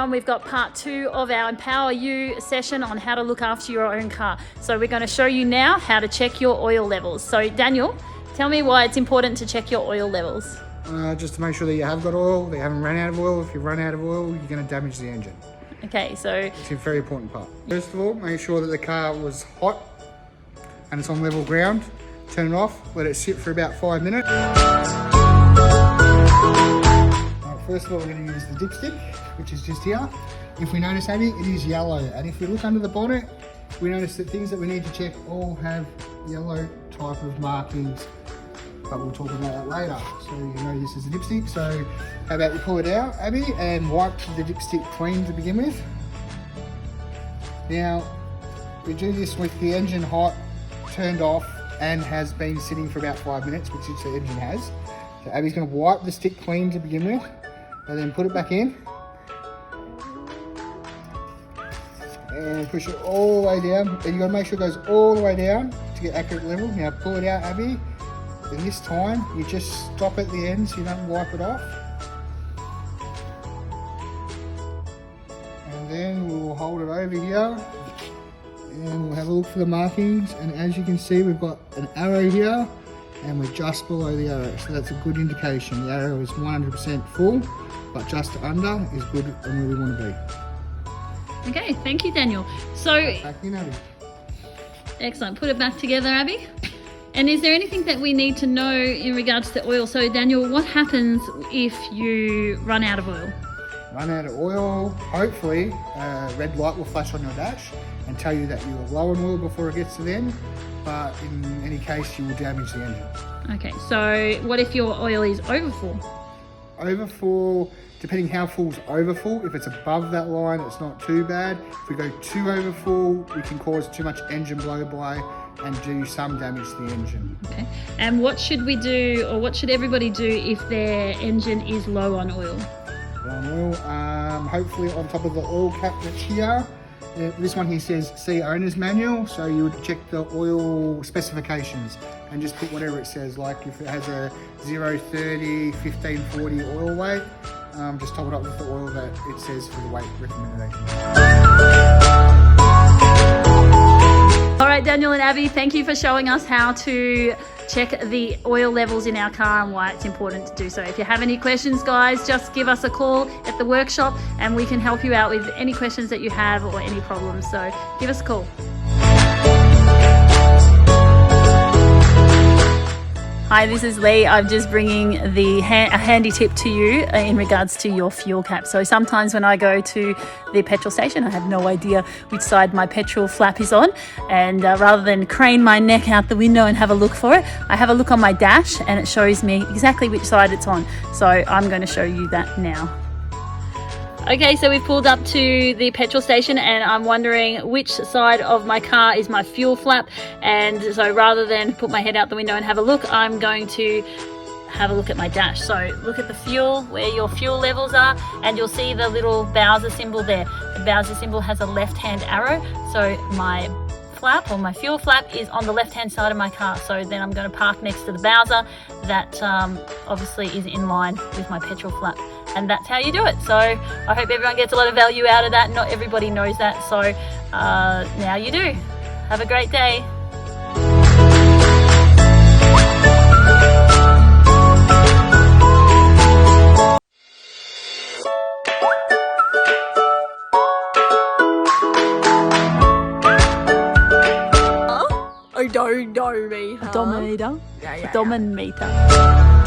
on, we've got part 2 of our Empower You session on how to look after your own car. So we're going to show you now how to check your oil levels. So Daniel, tell me why it's important to check your oil levels. Just to make sure that you have got oil, that you haven't run out of oil. If you run out of oil, you're going to damage the engine. Okay, so it's a very important part. First of all, make sure that the car was hot and it's on level ground. Turn it off, let it sit for about 5 minutes. First of all, we're going to use the dipstick, which is just here. If we notice, Abby, it is yellow. And if we look under the bonnet, we notice that things that we need to check all have yellow type of markings. But we'll talk about that later. So you know this is a dipstick. So how about you pull it out, Abby, and wipe the dipstick clean to begin with. Now, we do this with the engine hot, turned off, and has been sitting for about 5 minutes, which the engine has. So Abby's going to wipe the stick clean to begin with, and then put it back in. And push it all the way down. And you've got to make sure it goes all the way down to get accurate level. Now pull it out, Abby. And this time, you just stop at the end so you don't wipe it off. And then we'll hold it over here. And we'll have a look for the markings. And as you can see, we've got an arrow here. And we're just below the arrow. So that's a good indication. The arrow is 100% full, but just under is good and where we want to be. Okay, thank you, Daniel. So, back in, Abby. Excellent. Put it back together, Abby. And is there anything that we need to know in regards to oil? So Daniel, what happens if you run out of oil? Run out of oil, hopefully a red light will flash on your dash and tell you that you are low on oil before it gets to the end. But in any case, you will damage the engine. Okay, so what if your oil is overfull? Overfull, depending how full's overfull, if it's above that line, it's not too bad. If we go too overfull, we can cause too much engine blow-by and do some damage to the engine. Okay, and what should we do, or what should everybody do if their engine is low on oil? Low on oil, hopefully on top of the oil cap that's here. This one here says see owner's manual, so you would check the oil specifications and just put whatever it says, like if it has a 030, 1540 oil weight, just top it up with the oil that it says for the weight recommendation. All right, Daniel and Abby, thank you for showing us how to check the oil levels in our car and why it's important to do so. If you have any questions, guys, just give us a call at the workshop and we can help you out with any questions that you have or any problems. So give us a call. Hi, this is Lee. I'm just bringing a handy tip to you in regards to your fuel cap. So sometimes when I go to the petrol station, I have no idea which side my petrol flap is on. And rather than crane my neck out the window and have a look for it, I have a look on my dash and it shows me exactly which side it's on. So I'm going to show you that now. Okay, so we've pulled up to the petrol station and I'm wondering which side of my car is my fuel flap, and so rather than put my head out the window and have a look, I'm going to have a look at my dash. So look at the fuel, where your fuel levels are, and you'll see the little Bowser symbol there. The Bowser symbol has a left-hand arrow, so my flap or my fuel flap is on the left-hand side of my car. So then I'm going to park next to the Bowser that obviously is in line with my petrol flap. And that's how you do it. So I hope everyone gets a lot of value out of that. Not everybody knows that. So now you do. Have a great day. Odometer. Yeah. Odometer.